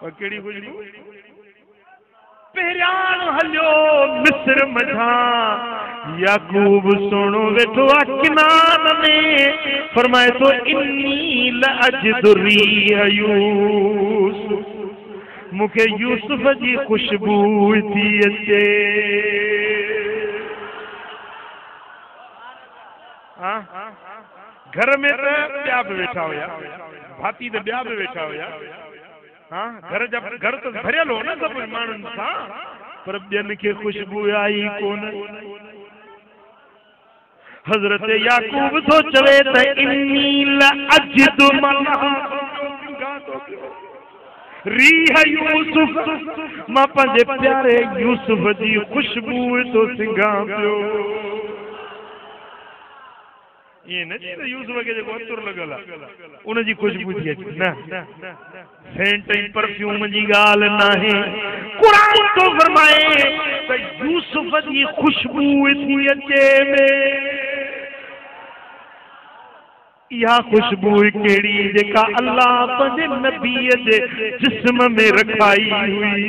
और केड़ी खुशबू पहिरियान हलियो मिस्र मझा याकूब सोनो वेठो किनान में फरमाए तो इन्नी लअजदु रिह यूसुफ मुखे यूसुफ जी खुशबू थी अचे। घर में तो ॿिया बि वेठा हुया भाती तो ॿिया बि वेठा हुया। हाँ घर तो भरियल हो न सब माण्हुनि सां पर ॿियनि खे खुशबू आई कोन। हज़रत याकूब तो चवे त इन्नी लअजदु रीह यूसुफ मां पंहिंजे प्यारे यूसुफ जी खुशबू तो सिंघां पियो। ये न यूसुफ के जो अतुर लगल उन जी खुशबू थी अचे न सेंट परफ्यूम जी गाल नाहे। कुरान तो फरमाए त यूसुफ जी खुशबू थी अचे में या खुशबू केड़ी जेका अल्लाह पंहिंजे नबी जे जिस्म में रखाई हुई।